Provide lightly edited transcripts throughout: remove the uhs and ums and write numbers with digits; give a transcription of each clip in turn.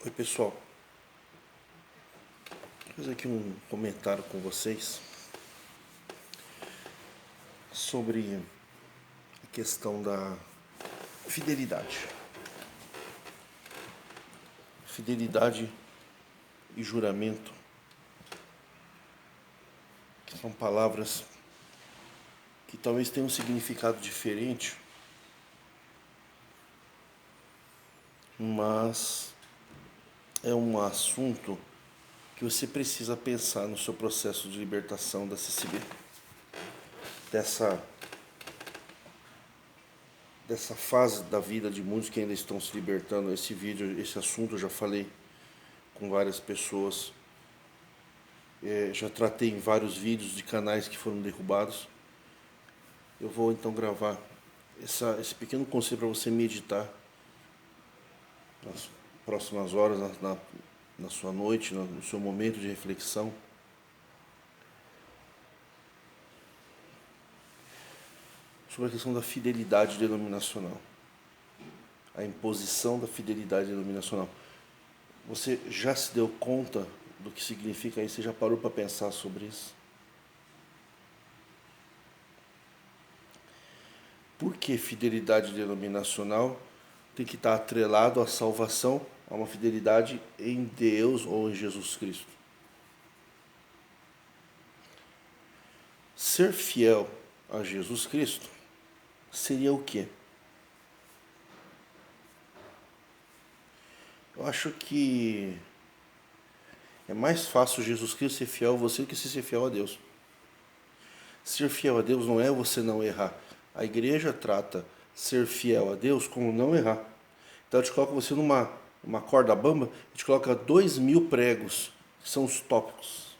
Oi pessoal, vou fazer aqui um comentário com vocês sobre a questão da fidelidade. Fidelidade e juramento, que são palavras que talvez tenham um significado diferente, mas é um assunto que você precisa pensar no seu processo de libertação da CCB, dessa fase da vida de muitos que ainda estão se libertando. Esse assunto eu já falei com várias pessoas, já tratei em vários vídeos de canais que foram derrubados. Eu vou então gravar esse pequeno conselho para você meditar nas próximas horas, na sua noite, no seu momento de reflexão. Sobre a questão da fidelidade denominacional, a imposição da fidelidade denominacional. Você já se deu conta do que significa isso? Você já parou para pensar sobre isso? Por que fidelidade denominacional tem que estar atrelado à salvação, a uma fidelidade em Deus ou em Jesus Cristo? Ser fiel a Jesus Cristo seria o quê? Eu acho que é mais fácil Jesus Cristo ser fiel a você do que ser fiel a Deus. Ser fiel a Deus não é você não errar. A igreja trata ser fiel a Deus como não errar. Então eu te coloco você numa corda bamba e te coloca 2.000 pregos, que são os tópicos.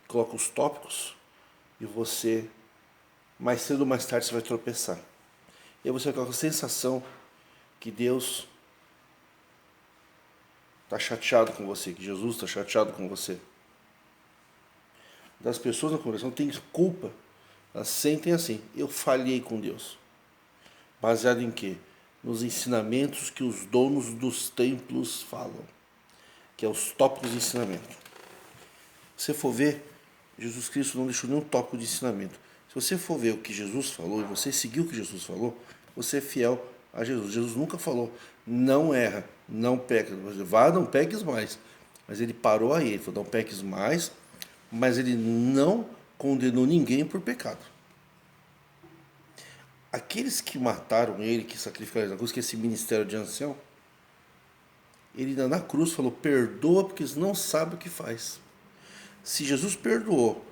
Coloca os tópicos e você, mais cedo ou mais tarde, você vai tropeçar. E aí você vai colocar a sensação que Deus está chateado com você, que Jesus está chateado com você. Das pessoas na congregação têm culpa. Elas sentem assim: eu falhei com Deus. Baseado em quê? Nos ensinamentos que os donos dos templos falam, que é os tópicos de ensinamento. Se você for ver, Jesus Cristo não deixou nenhum tópico de ensinamento. Se você for ver o que Jesus falou e você seguir o que Jesus falou, você é fiel a Jesus. Jesus nunca falou: não erra, não peca. Vá, não peques mais. Mas ele parou aí, ele falou: não peques mais, mas ele não condenou ninguém por pecado. Aqueles que mataram ele, que sacrificaram na cruz, que é esse ministério de ancião, ele ainda na cruz falou: perdoa porque eles não sabem o que faz. Se Jesus perdoou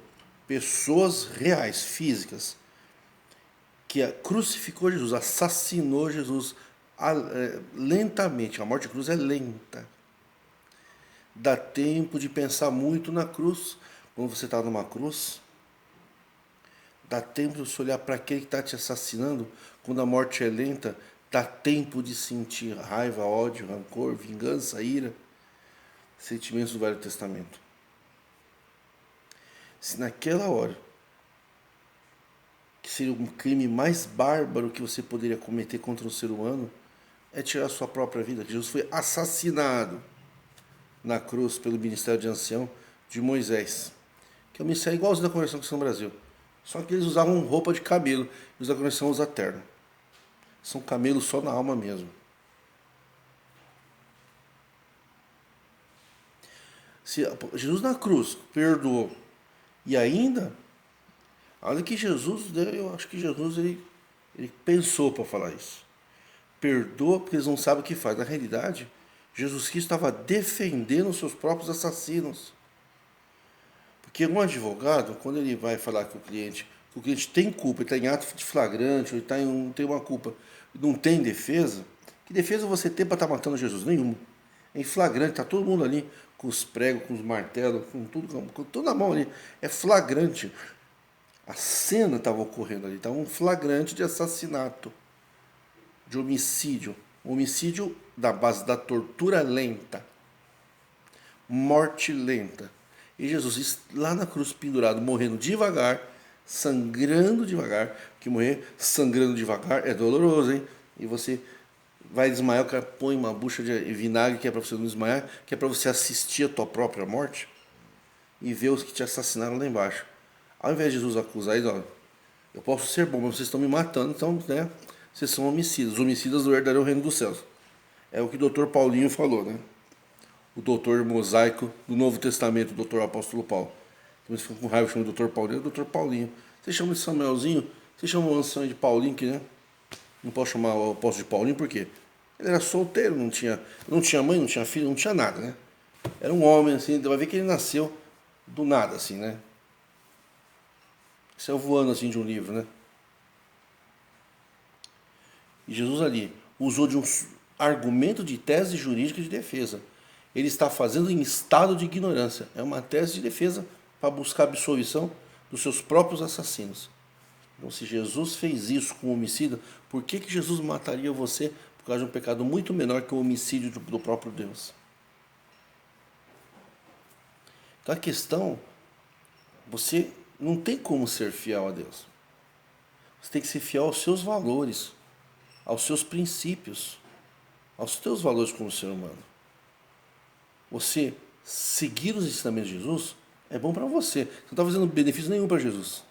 pessoas reais, físicas, que crucificou Jesus, assassinou Jesus lentamente, a morte de cruz é lenta. Dá tempo de pensar muito na cruz. Quando você está numa cruz, dá tempo de você olhar para aquele que está te assassinando. Quando a morte é lenta, dá tempo de sentir raiva, ódio, rancor, vingança, ira, sentimentos do Velho Testamento. Se naquela hora, que seria um crime mais bárbaro que você poderia cometer contra um ser humano, é tirar a sua própria vida, que Jesus foi assassinado na cruz pelo ministério de ancião de Moisés, que é um ministério igualzinho da Conversão Cristã no Brasil, só que eles usavam roupa de camelo e os da Conversão usam terno. São camelos só na alma mesmo. Se Jesus na cruz perdoou, e ainda, olha que Jesus, eu acho que Jesus ele pensou para falar isso. Perdoa porque eles não sabem o que faz. Na realidade, Jesus Cristo estava defendendo os seus próprios assassinos. Porque um advogado, quando ele vai falar com que o cliente tem culpa, ele está em ato de flagrante, ou ele tem uma culpa, não tem defesa, que defesa você tem para estar matando Jesus? Nenhuma. É em flagrante, está todo mundo ali com os pregos, com os martelos, com tudo na mão ali. É flagrante. A cena estava ocorrendo ali, estava um flagrante de assassinato, de homicídio. Homicídio da base da tortura lenta, morte lenta. E Jesus lá na cruz pendurado, morrendo devagar, sangrando devagar, que morrer sangrando devagar é doloroso, hein? E você vai desmaiar, o cara põe uma bucha de vinagre que é para você não desmaiar, que é para você assistir a tua própria morte e ver os que te assassinaram lá embaixo. Ao invés de Jesus acusar eles, ó, eu posso ser bom, mas vocês estão me matando, então, né, vocês são homicidas. Os homicidas não herdarão o reino dos céus. É o que o Dr. Paulinho falou, né? O doutor mosaico do Novo Testamento, o doutor apóstolo Paulo. Eles ficam com raiva, chamam o doutor Paulinho, é o doutor Paulinho. Vocês chamam de Samuelzinho, vocês chamam o ancião de Paulinho, que, né? Não posso chamar o apóstolo de Paulinho, por quê? Ele era solteiro, não tinha mãe, não tinha filho, não tinha nada, né? Era um homem, assim, vai ver que ele nasceu do nada, assim, né? Saiu voando, assim, de um livro, né? E Jesus ali usou de um argumento de tese jurídica de defesa. Ele está fazendo em estado de ignorância. É uma tese de defesa para buscar absolvição dos seus próprios assassinos. Então, se Jesus fez isso com o homicida, por que Jesus mataria você por causa de um pecado muito menor que o homicídio do próprio Deus? Então, a questão, você não tem como ser fiel a Deus. Você tem que ser fiel aos seus valores, aos seus princípios, aos teus valores como ser humano. Você seguir os ensinamentos de Jesus é bom para você. Você não está fazendo benefício nenhum para Jesus.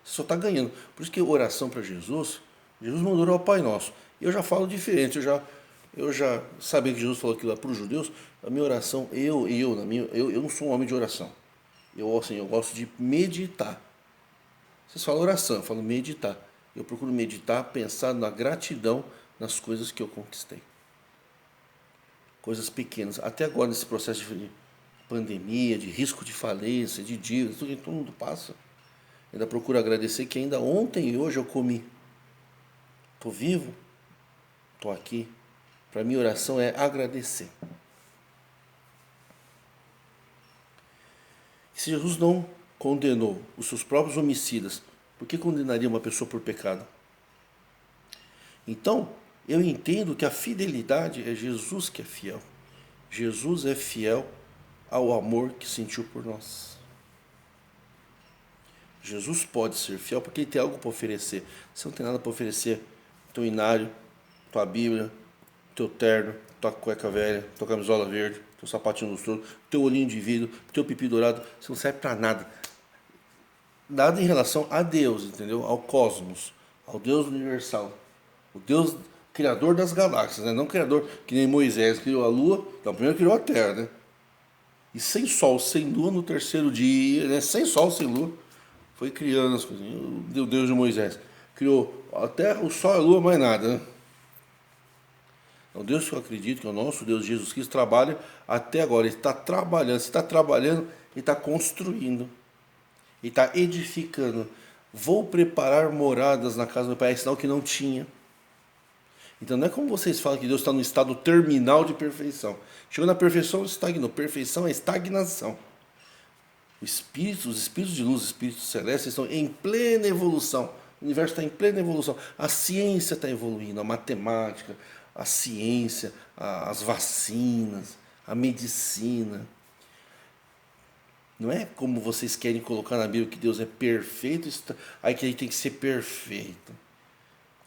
Você só está ganhando. Por isso que oração para Jesus, Jesus mandou orar ao Pai Nosso. Eu já falo diferente, eu já sabia que Jesus falou aquilo lá para os judeus, a minha oração, eu não sou um homem de oração. Eu gosto de meditar. Vocês falam oração, eu falo meditar. Eu procuro meditar, pensar na gratidão nas coisas que eu conquistei. Coisas pequenas. Até agora, nesse processo de pandemia, de risco de falência, de dívidas, tudo que todo mundo passa. Ainda procuro agradecer que ainda ontem e hoje eu comi. Estou vivo, estou aqui. Para mim, oração é agradecer. E se Jesus não condenou os seus próprios homicidas, por que condenaria uma pessoa por pecado? Então, eu entendo que a fidelidade é Jesus que é fiel. Jesus é fiel ao amor que sentiu por nós. Jesus pode ser fiel porque ele tem algo para oferecer. Você não tem nada para oferecer. Teu inário, tua Bíblia, teu terno, tua cueca velha, tua camisola verde, teu sapatinho lustroso, teu olhinho de vidro, teu pipi dourado. Você não serve para nada. Nada em relação a Deus, entendeu? Ao cosmos, ao Deus universal. O Deus criador das galáxias, né? Não criador que nem Moisés criou a lua. Não, primeiro criou a terra, né? E sem sol, sem lua no terceiro dia, né? Sem sol, sem lua. Foi criando as coisas. O Deus de Moisés criou a terra, o sol e a lua, mais nada, né? O Deus que eu acredito, que é o nosso Deus Jesus Cristo, trabalha até agora. Ele está trabalhando. Se está trabalhando, ele está construindo. Ele está edificando. Vou preparar moradas na casa do meu pai. É sinal que não tinha. Então não é como vocês falam que Deus está no estado terminal de perfeição. Chegou na perfeição, estagnou. Perfeição é estagnação. Os espíritos de luz, os espíritos celestes estão em plena evolução. O universo está em plena evolução. A ciência está evoluindo, a matemática, a ciência, as vacinas, a medicina. Não é como vocês querem colocar na Bíblia que Deus é perfeito, aí que ele tem que ser perfeito.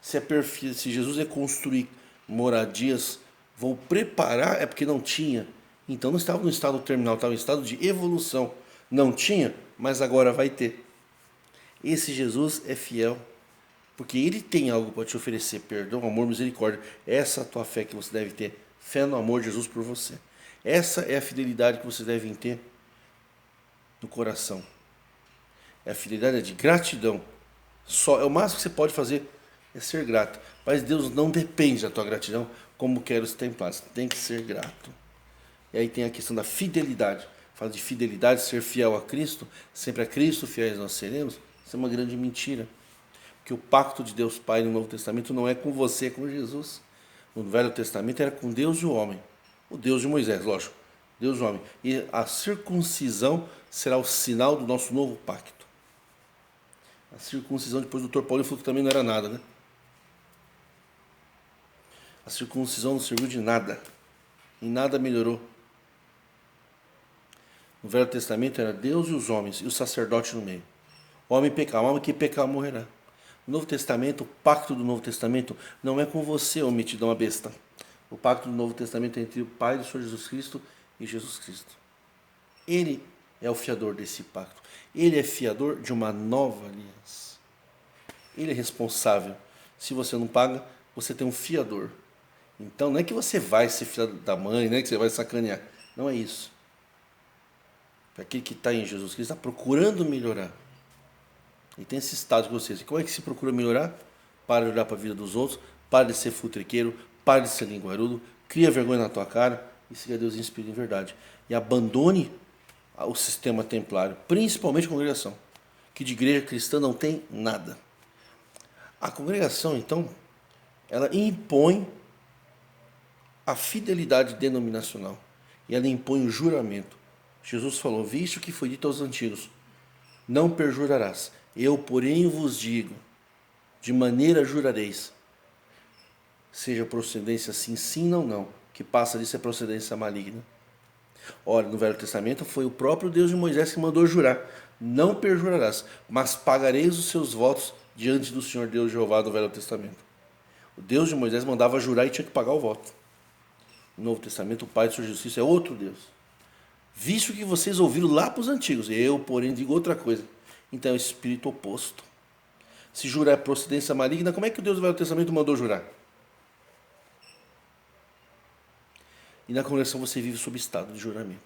Se é perfeito, se Jesus é construir moradias, vou preparar, é porque não tinha. Então não estava no estado terminal, estava em estado de evolução. Não tinha, mas agora vai ter. Esse Jesus é fiel, porque ele tem algo para te oferecer, perdão, amor, misericórdia. Essa é a tua fé que você deve ter, fé no amor de Jesus por você. Essa é a fidelidade que vocês devem ter no coração. É a fidelidade de gratidão. Só é o máximo que você pode fazer é ser grato. Mas Deus não depende da tua gratidão, como quer os templados. Tem que ser grato. E aí tem a questão da fidelidade. Fala de fidelidade, ser fiel a Cristo, sempre a Cristo fiéis nós seremos. Isso é uma grande mentira. Porque o pacto de Deus Pai no Novo Testamento não é com você, é com Jesus. No Velho Testamento era com Deus e o homem. O Deus de Moisés, lógico. Deus e o homem. E a circuncisão será o sinal do nosso novo pacto. A circuncisão, depois o Dr. Paulo falou que também não era nada, né? A circuncisão não serviu de nada. Em nada melhorou. No Velho Testamento era Deus e os homens, e o sacerdote no meio. O homem pecava, o homem que pecar morrerá. O Novo Testamento, o pacto do Novo Testamento, não é com você, ô metidão a besta. O pacto do Novo Testamento é entre o Pai do Senhor Jesus Cristo e Jesus Cristo. Ele é o fiador desse pacto. Ele é fiador de uma nova aliança. Ele é responsável. Se você não paga, você tem um fiador. Então não é que você vai ser filho da mãe, não é que você vai sacanear. Não é isso. Aquele que está em Jesus Cristo está procurando melhorar. E tem esse estado de vocês. Como é que se procura melhorar? Para de olhar para a vida dos outros, para de ser futriqueiro, para de ser linguarudo, cria vergonha na tua cara e siga Deus em espírito e em verdade. E abandone o sistema templário, principalmente a congregação, que de igreja cristã não tem nada. A congregação, então, ela impõe a fidelidade denominacional e ela impõe o juramento. Jesus falou, visto que foi dito aos antigos, não perjurarás. Eu, porém, vos digo, de maneira jurareis, seja procedência sim, sim, não, não, que passa disso é procedência maligna. Ora, no Velho Testamento foi o próprio Deus de Moisés que mandou jurar, não perjurarás, mas pagareis os seus votos diante do Senhor Deus Jeová do Velho Testamento. O Deus de Moisés mandava jurar e tinha que pagar o voto. No Novo Testamento, o Pai do Senhor Jesus Cristo é outro Deus. Visto que vocês ouviram lá para os antigos, eu, porém, digo outra coisa. Então é o espírito oposto. Se jurar é procedência maligna, como é que o Deus do Velho Testamento mandou jurar? E na congregação você vive sob estado de juramento.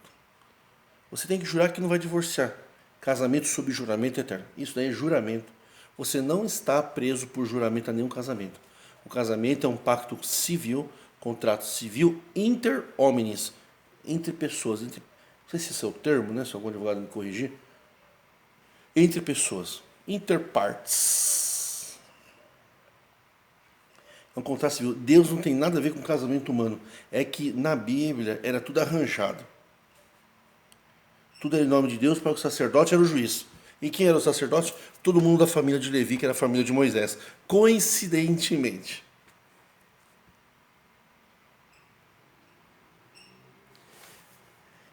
Você tem que jurar que não vai divorciar. Casamento sob juramento eterno. Isso daí é juramento. Você não está preso por juramento a nenhum casamento. O casamento é um pacto civil, contrato civil inter homines, entre pessoas. Não sei se esse é o termo, né? Se algum advogado me corrigir. Entre pessoas. Interpartes. É um contrato civil. Deus não tem nada a ver com casamento humano. É que na Bíblia era tudo arranjado. Tudo era em nome de Deus, para o sacerdote era o juiz. E quem era o sacerdote? Todo mundo da família de Levi, que era a família de Moisés. Coincidentemente.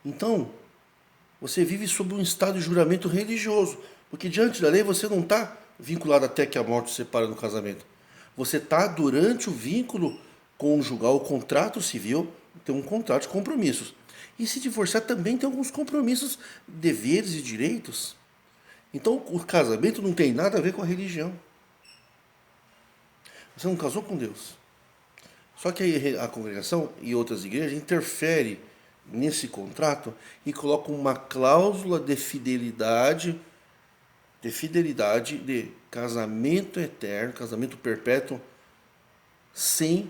Então, você vive sob um estado de juramento religioso. Porque diante da lei você não está vinculado até que a morte o separe no casamento. Você está durante o vínculo conjugal, o contrato civil, tem um contrato de compromissos. E se divorciar também tem alguns compromissos, deveres e direitos. Então o casamento não tem nada a ver com a religião. Você não casou com Deus. Só que aí a congregação e outras igrejas interferem nesse contrato e colocam uma cláusula de fidelidade de casamento eterno, casamento perpétuo, sem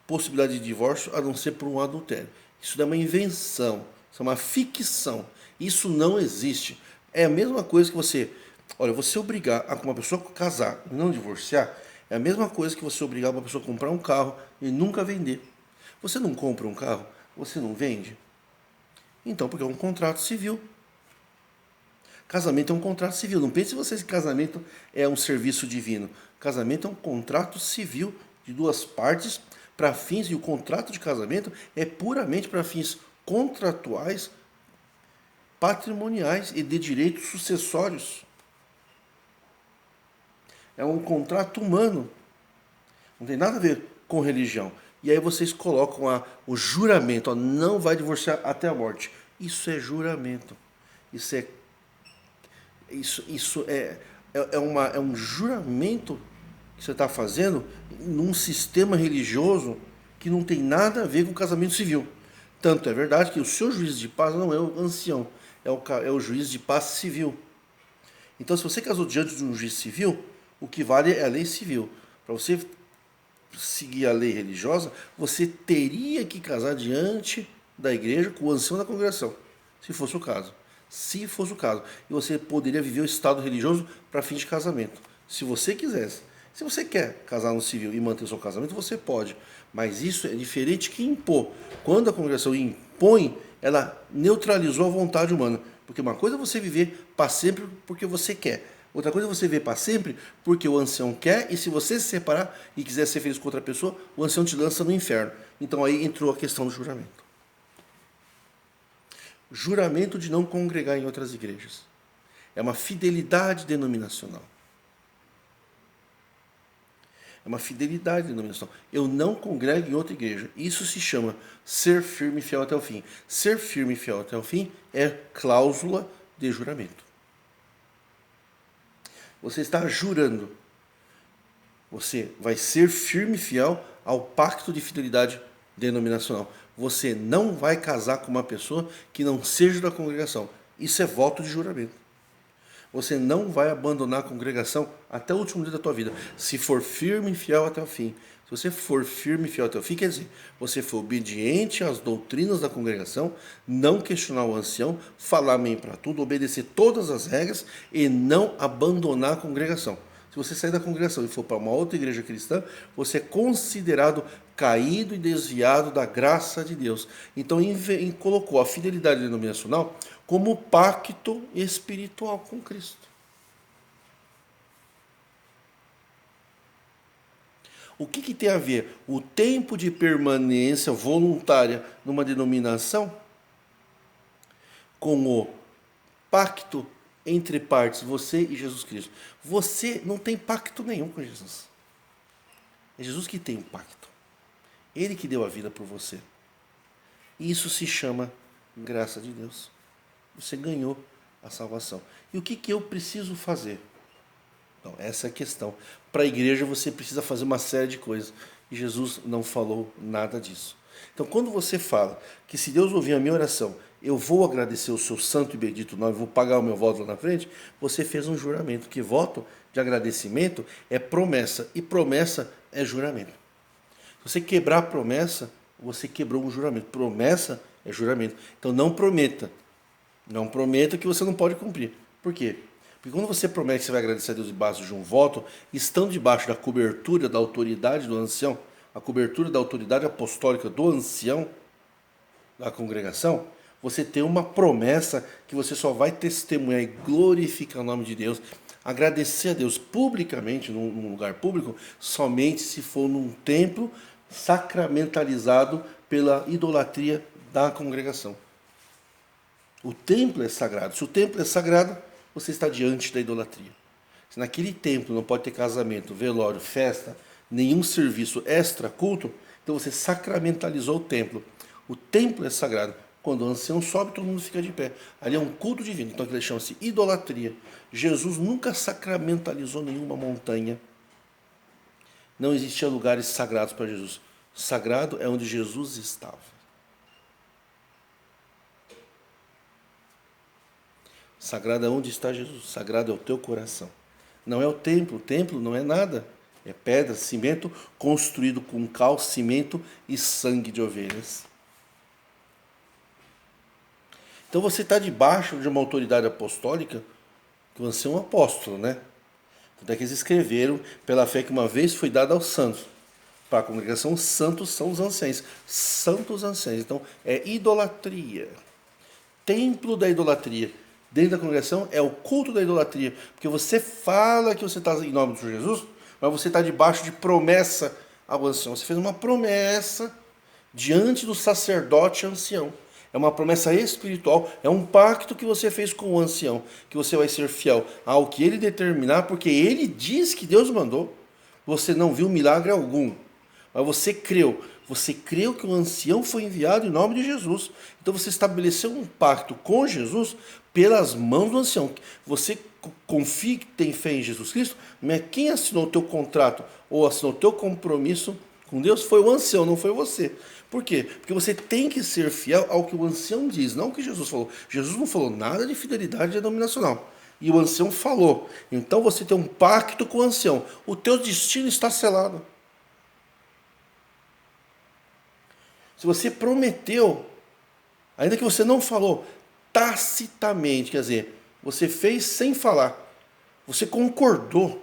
possibilidade de divórcio, a não ser por um adultério. Isso é uma invenção, isso é uma ficção. Isso não existe. É a mesma coisa que você... Olha, você obrigar uma pessoa a casar e não divorciar, é a mesma coisa que você obrigar uma pessoa a comprar um carro e nunca vender. Você não compra um carro, você não vende? Então, porque é um contrato civil. Casamento é um contrato civil. Não pense vocês que casamento é um serviço divino. Casamento é um contrato civil de duas partes para fins, e o contrato de casamento é puramente para fins contratuais, patrimoniais e de direitos sucessórios. É um contrato humano. Não tem nada a ver com religião. E aí vocês colocam o juramento, não vai divorciar até a morte. Isso é juramento. Isso é um juramento que você está fazendo num sistema religioso que não tem nada a ver com o casamento civil. Tanto é verdade que o seu juiz de paz não é o ancião, é o juiz de paz civil. Então, se você casou diante de um juiz civil, o que vale é a lei civil. Para você seguir a lei religiosa, você teria que casar diante da igreja com o ancião da congregação, se fosse o caso. Se fosse o caso. E você poderia viver o estado religioso para fim de casamento, se você quisesse. Se você quer casar no civil e manter o seu casamento, você pode. Mas isso é diferente que impor. Quando a congregação impõe, ela neutralizou a vontade humana. Porque uma coisa é você viver para sempre porque você quer. Outra coisa é você viver para sempre porque o ancião quer, e se você se separar e quiser ser feliz com outra pessoa, o ancião te lança no inferno. Então aí entrou a questão do juramento. Juramento de não congregar em outras igrejas. É uma fidelidade denominacional. É uma fidelidade denominacional. Eu não congrego em outra igreja. Isso se chama ser firme e fiel até o fim. Ser firme e fiel até o fim é cláusula de juramento. Você está jurando. Você vai ser firme e fiel ao pacto de fidelidade denominacional. Você não vai casar com uma pessoa que não seja da congregação. Isso é voto de juramento. Você não vai abandonar a congregação até o último dia da tua vida, se for firme e fiel até o fim. Se você for firme e fiel até o fim, quer dizer, você for obediente às doutrinas da congregação, não questionar o ancião, falar amém para tudo, obedecer todas as regras e não abandonar a congregação. Se você sair da congregação e for para uma outra igreja cristã, você é considerado caído e desviado da graça de Deus. Então, colocou a fidelidade denominacional como pacto espiritual com Cristo. O que tem a ver o tempo de permanência voluntária numa denominação com o pacto entre partes, você e Jesus Cristo? Você não tem pacto nenhum com Jesus. É Jesus que tem um pacto. Ele que deu a vida por você. Isso se chama graça de Deus. Você ganhou a salvação. E o que eu preciso fazer? Então, essa é a questão. Para a igreja você precisa fazer uma série de coisas. E Jesus não falou nada disso. Então, quando você fala que se Deus ouvir a minha oração, eu vou agradecer o seu santo e bendito nome, vou pagar o meu voto lá na frente, você fez um juramento. Que voto de agradecimento é promessa. E promessa é juramento. Se você quebrar a promessa, você quebrou um juramento. Promessa é juramento. Então, não prometa. Não prometa que você não pode cumprir. Por quê? Porque quando você promete que você vai agradecer a Deus debaixo de um voto, estando debaixo da cobertura da autoridade do ancião, a cobertura da autoridade apostólica do ancião da congregação, você tem uma promessa que você só vai testemunhar e glorificar o nome de Deus, agradecer a Deus publicamente, num lugar público, somente se for num templo sacramentalizado pela idolatria da congregação. O templo é sagrado. Se o templo é sagrado, você está diante da idolatria. Se naquele templo não pode ter casamento, velório, festa, nenhum serviço extra culto, então você sacramentalizou o templo. O templo é sagrado. Quando o ancião sobe, todo mundo fica de pé. Ali é um culto divino. Então aquilo chama-se idolatria. Jesus nunca sacramentalizou nenhuma montanha. Não existiam lugares sagrados para Jesus. Sagrado é onde Jesus estava. Sagrado é onde está Jesus. Sagrado é o teu coração. Não é o templo não é nada. É pedra, cimento, construído com cal, cimento e sangue de ovelhas. Então você está debaixo de uma autoridade apostólica, que você é um apóstolo, né? Até que eles escreveram, pela fé que uma vez foi dada aos santos. Para a congregação, santos são os anciãos. Santos anciãos. Então, é idolatria. Templo da idolatria. Dentro da congregação é o culto da idolatria. Porque você fala que você está em nome de Jesus, mas você está debaixo de promessa ao ancião. Você fez uma promessa diante do sacerdote ancião. É uma promessa espiritual, é um pacto que você fez com o ancião, que você vai ser fiel ao que ele determinar, porque ele diz que Deus mandou. Você não viu milagre algum, mas você creu. Você creu que o ancião foi enviado em nome de Jesus. Então você estabeleceu um pacto com Jesus pelas mãos do ancião. Você confia que tem fé em Jesus Cristo, mas quem assinou o teu contrato ou assinou o teu compromisso com Deus foi o ancião, não foi você. Por quê? Porque você tem que ser fiel ao que o ancião diz, não ao que Jesus falou. Jesus não falou nada de fidelidade denominacional. E o ancião falou. Então você tem um pacto com o ancião. O teu destino está selado. Se você prometeu, ainda que você não falou, tacitamente, quer dizer, você fez sem falar. Você concordou.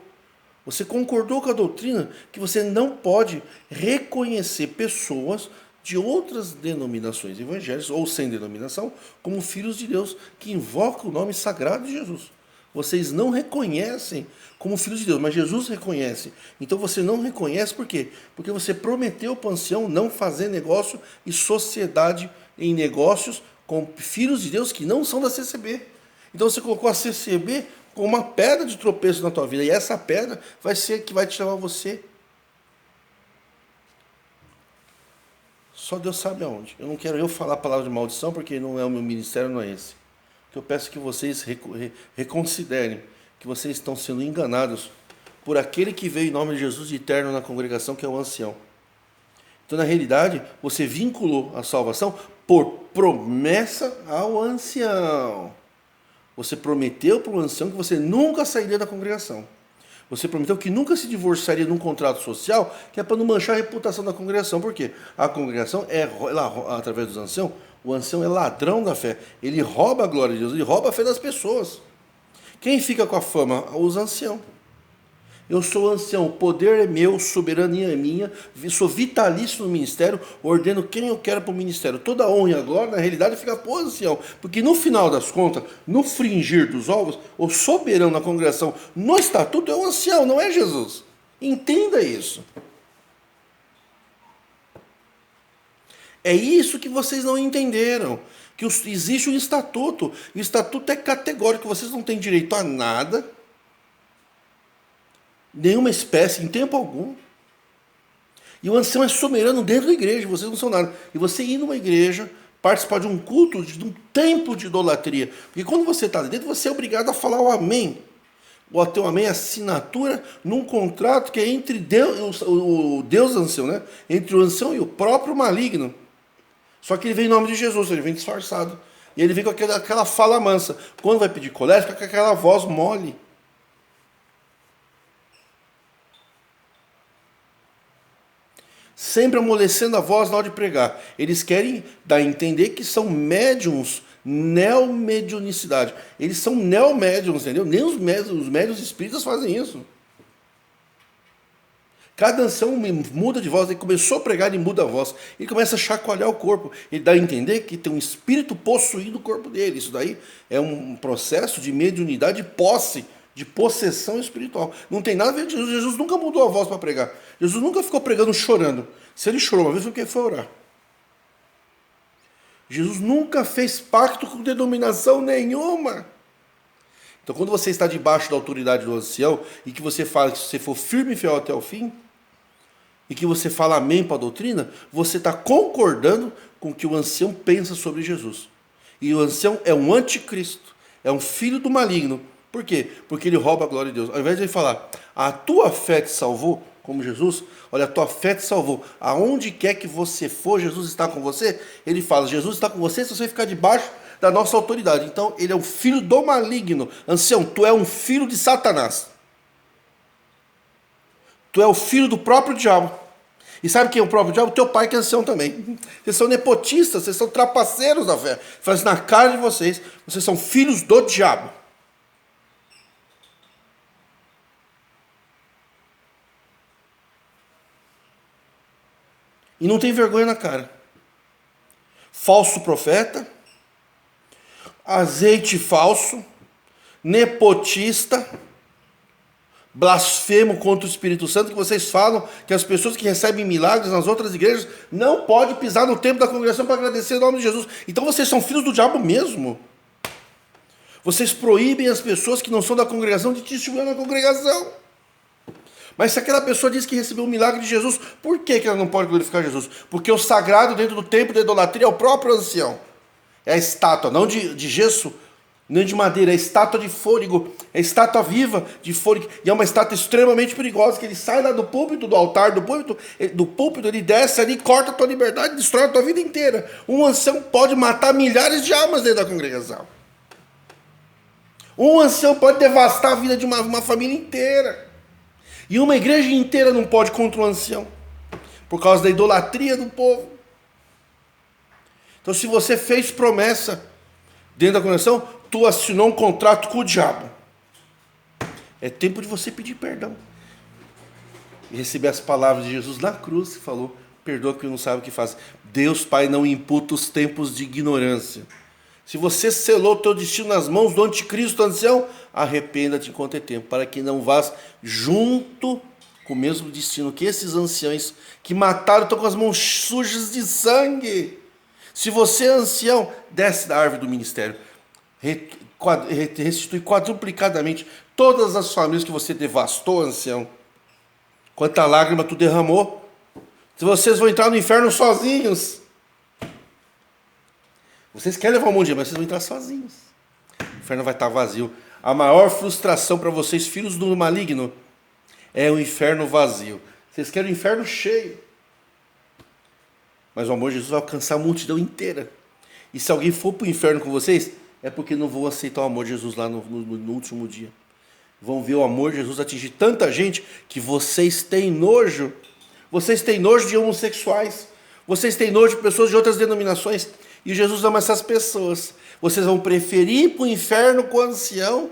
Você concordou com a doutrina que você não pode reconhecer pessoas de outras denominações evangélicas ou sem denominação como filhos de Deus que invocam o nome sagrado de Jesus. Vocês não reconhecem como filhos de Deus, mas Jesus reconhece. Então você não reconhece por quê? Porque você prometeu para o ancião não fazer negócio e sociedade em negócios com filhos de Deus que não são da CCB. Então você colocou a CCB como uma pedra de tropeço na tua vida. E essa pedra vai ser que vai te levar você Só Deus sabe aonde. Eu não quero eu falar a palavra de maldição, porque não é o meu ministério, não é esse. O que eu peço é que vocês reconsiderem que vocês estão sendo enganados por aquele que veio em nome de Jesus de eterno na congregação, que é o ancião. Então, na realidade, você vinculou a salvação por promessa ao ancião. Você prometeu para o ancião que você nunca sairia da congregação. Você prometeu que nunca se divorciaria num contrato social, que é para não manchar a reputação da congregação. Por quê? A congregação, através dos anciãos, o ancião é ladrão da fé. Ele rouba a glória de Deus, ele rouba a fé das pessoas. Quem fica com a fama? Os anciãos. Eu sou ancião, o poder é meu, soberania é minha, sou vitalício no ministério, ordeno quem eu quero para o ministério. Toda a honra e a glória, na realidade, fica para o ancião. Porque no final das contas, no fringir dos ovos, o soberano na congregação, no estatuto, é o ancião, não é Jesus. Entenda isso. É isso que vocês não entenderam. Que existe um estatuto. E o estatuto é categórico, vocês não têm direito a nada. Nenhuma espécie, em tempo algum. E o ancião é soberano dentro da igreja, vocês não são nada. E você ir numa igreja, participar de um culto, de um templo de idolatria. Porque quando você está dentro, você é obrigado a falar o amém. O teu amém é assinatura num contrato que é entre Deus, o Deus ancião, né? Entre o ancião e o próprio maligno. Só que ele vem em nome de Jesus, ele vem disfarçado. E ele vem com aquela fala mansa. Quando vai pedir colégio, fica com aquela voz mole. Sempre amolecendo a voz na hora de pregar. Eles querem dar a entender que são médiums, neomediunicidade. Eles são neomédiums, entendeu? Nem os médiums espíritas fazem isso. Cada ancião muda de voz, ele começou a pregar, ele muda a voz. Ele começa a chacoalhar o corpo. Ele dá a entender que tem um espírito possuindo o corpo dele. Isso daí é um processo de mediunidade, de posse, de possessão espiritual. Não tem nada a ver com Jesus. Jesus nunca mudou a voz para pregar. Jesus nunca ficou pregando chorando. Se ele chorou uma vez, foi porque foi orar. Jesus nunca fez pacto com denominação nenhuma. Então, quando você está debaixo da autoridade do ancião e que você fala que se você for firme e fiel até o fim, e que você fala amém para a doutrina, você está concordando com o que o ancião pensa sobre Jesus. E o ancião é um anticristo, é um filho do maligno. Por quê? Porque ele rouba a glória de Deus. Ao invés de ele falar, a tua fé te salvou, como Jesus, olha, a tua fé te salvou. Aonde quer que você for, Jesus está com você. Ele fala, Jesus está com você se você ficar debaixo da nossa autoridade. Então, ele é um filho do maligno. Ancião, tu é um filho de Satanás. Tu é o filho do próprio diabo. E sabe quem é o próprio diabo? Teu pai que é ancião também. Vocês são nepotistas, vocês são trapaceiros da fé. Faz na cara de vocês, vocês são filhos do diabo. E não tem vergonha na cara. Falso profeta, azeite falso, nepotista, blasfemo contra o Espírito Santo, que vocês falam que as pessoas que recebem milagres nas outras igrejas não podem pisar no templo da congregação para agradecer o nome de Jesus. Então vocês são filhos do diabo mesmo. Vocês proíbem as pessoas que não são da congregação de testemunhar na congregação. Mas se aquela pessoa diz que recebeu o milagre de Jesus, por que ela não pode glorificar Jesus? Porque o sagrado dentro do templo da idolatria é o próprio ancião. É a estátua, não de gesso, nem de madeira, é a estátua de fôlego, é a estátua viva de fôlego. E é uma estátua extremamente perigosa, que ele sai lá do púlpito, do altar, do púlpito, ele desce ali, corta a tua liberdade, destrói a tua vida inteira. Um ancião pode matar milhares de almas dentro da congregação. Um ancião pode devastar a vida de uma família inteira. E uma igreja inteira não pode contra o ancião, por causa da idolatria do povo. Então, se você fez promessa dentro da congregação, tu assinou um contrato com o diabo. É tempo de você pedir perdão. E receber as palavras de Jesus na cruz, que falou, perdoa que não sabe o que faz. Deus Pai não imputa os tempos de ignorância. Se você selou o teu destino nas mãos do anticristo ancião, arrependa-te enquanto é tempo, para que não vás junto com o mesmo destino que esses anciãos que mataram, estão com as mãos sujas de sangue. Se você é ancião, desce da árvore do ministério, restitui quadruplicadamente todas as famílias que você devastou, ancião. Quanta lágrima tu derramou, Se vocês vão entrar no inferno sozinhos. Vocês querem levar um monte de gente, mas vocês vão entrar sozinhos. O inferno vai estar vazio. A maior frustração para vocês, filhos do maligno, é o inferno vazio. Vocês querem o inferno cheio. Mas o amor de Jesus vai alcançar a multidão inteira. E se alguém for para o inferno com vocês, é porque não vão aceitar o amor de Jesus lá no último dia. Vão ver o amor de Jesus atingir tanta gente que vocês têm nojo. Vocês têm nojo de homossexuais. Vocês têm nojo de pessoas de outras denominações. E Jesus ama essas pessoas. Vocês vão preferir ir para o inferno com o ancião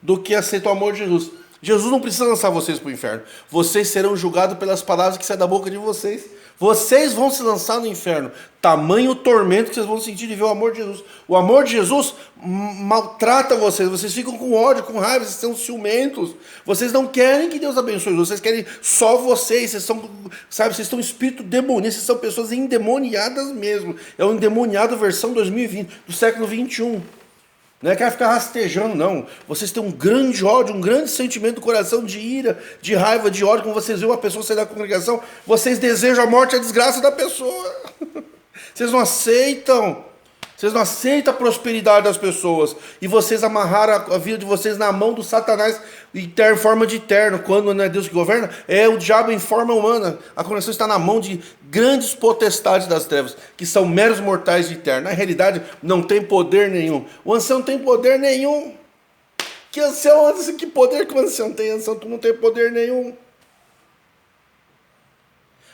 do que aceitar o amor de Jesus. Jesus não precisa lançar vocês para o inferno. Vocês serão julgados pelas palavras que saem da boca de vocês. Vocês vão se lançar no inferno. Tamanho tormento que vocês vão sentir de ver o amor de Jesus. O amor de Jesus maltrata vocês. Vocês ficam com ódio, com raiva, vocês são ciumentos. Vocês não querem que Deus abençoe. Vocês querem só vocês. Vocês são, sabe, vocês estão espírito demoníaco. Vocês são pessoas endemoniadas mesmo. É o endemoniado versão 2020, do século 21. Não é que vai ficar rastejando, não. Vocês têm um grande ódio, um grande sentimento do coração de ira, de raiva, de ódio. Quando vocês veem uma pessoa sair da congregação, vocês desejam a morte e a desgraça da pessoa. Vocês não aceitam. Vocês não aceitam a prosperidade das pessoas. E vocês amarraram a vida de vocês na mão do Satanás em forma de terno. Quando não é Deus que governa, é o diabo em forma humana. A condenação está na mão de grandes potestades das trevas, que são meros mortais de terno. Na realidade, não tem poder nenhum. O ancião não tem poder nenhum. Que ancião, que poder que o ancião tem? Ancião, tu não tem poder nenhum.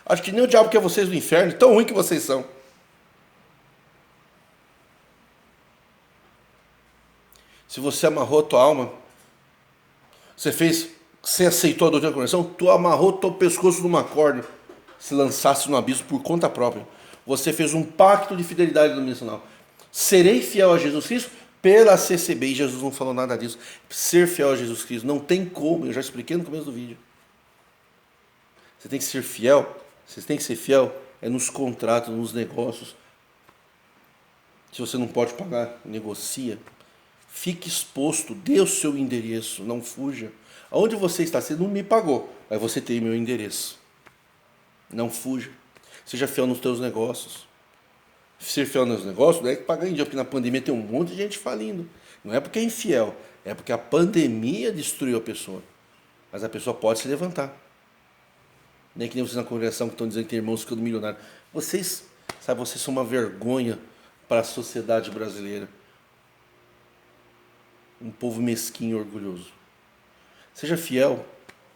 Acho que nem o diabo quer vocês no inferno, tão ruim que vocês são. Se você amarrou a tua alma, você aceitou a doutrina da conversão, tu amarrou teu pescoço numa corda, se lançasse no abismo por conta própria. Você fez um pacto de fidelidade denominacional. Serei fiel a Jesus Cristo pela CCB. E Jesus não falou nada disso. Ser fiel a Jesus Cristo não tem como, eu já expliquei no começo do vídeo. Você tem que ser fiel, é nos contratos, nos negócios. Se você não pode pagar, negocia. Fique exposto, dê o seu endereço, não fuja. Aonde você está, você não me pagou, mas você tem meu endereço. Não fuja. Seja fiel nos teus negócios. Ser fiel nos negócios não é que pagar em dia, porque na pandemia tem um monte de gente falindo. Não é porque é infiel, é porque a pandemia destruiu a pessoa. Mas a pessoa pode se levantar. Nem que nem vocês na congregação que estão dizendo que tem irmãos ficando milionários. Vocês são uma vergonha para a sociedade brasileira. Um povo mesquinho e orgulhoso. Seja fiel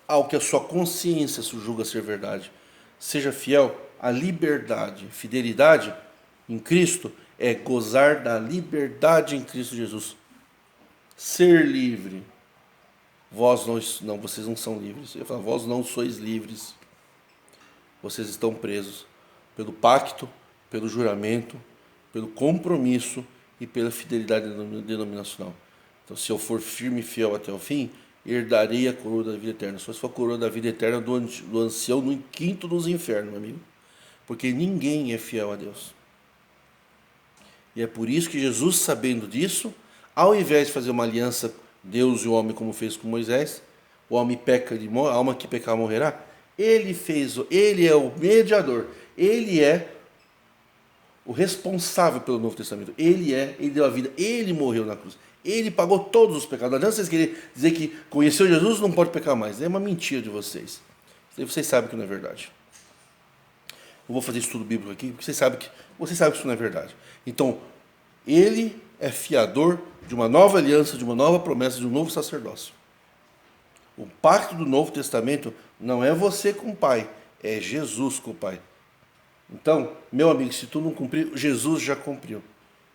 ao que a sua consciência julga ser verdade. Seja fiel à liberdade. Fidelidade em Cristo é gozar da liberdade em Cristo Jesus. Ser livre. Vocês não são livres. Eu falo, vós não sois livres. Vocês estão presos pelo pacto, pelo juramento, pelo compromisso e pela fidelidade denominacional. Então, se eu for firme e fiel até o fim, herdarei a coroa da vida eterna. Se for a coroa da vida eterna do ancião no quinto dos infernos, meu amigo. Porque ninguém é fiel a Deus. E é por isso que Jesus, sabendo disso, ao invés de fazer uma aliança, Deus e o homem, como fez com Moisés, o homem peca, a alma que pecar morrerá, ele é o mediador, ele é o responsável pelo Novo Testamento, ele deu a vida, ele morreu na cruz. Ele pagou todos os pecados. Não adianta vocês quererem dizer que conheceu Jesus não pode pecar mais. É uma mentira de vocês. Vocês sabem que não é verdade. Eu vou fazer estudo bíblico aqui, porque vocês sabem que isso não é verdade. Então, ele é fiador de uma nova aliança, de uma nova promessa, de um novo sacerdócio. O pacto do Novo Testamento não é você com o Pai, é Jesus com o Pai. Então, meu amigo, se tu não cumprir, Jesus já cumpriu.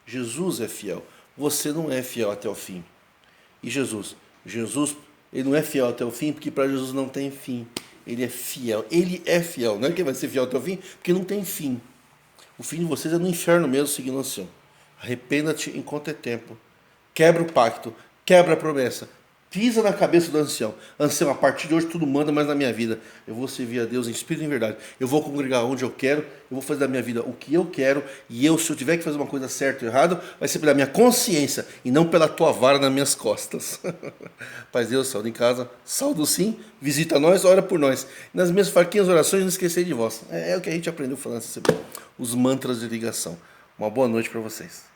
Jesus é fiel. Você não é fiel até o fim. E Jesus, ele não é fiel até o fim, porque para Jesus não tem fim. Ele é fiel. Não é que ele vai ser fiel até o fim, porque não tem fim. O fim de vocês é no inferno mesmo, seguindo o ancião. Arrependa-te enquanto é tempo. Quebra o pacto, quebra a promessa. Pisa na cabeça do ancião. Ancião, a partir de hoje tudo manda mais na minha vida. Eu vou servir a Deus em espírito e em verdade. Eu vou congregar onde eu quero. Eu vou fazer da minha vida o que eu quero. E eu, se eu tiver que fazer uma coisa certa ou errada, vai ser pela minha consciência e não pela tua vara nas minhas costas. Paz Deus, saúde em casa. Saúde sim. Visita nós, ora por nós. Nas minhas fraquinhas orações, não esquecer de vós. É o que a gente aprendeu falando. Os mantras de ligação. Uma boa noite para vocês.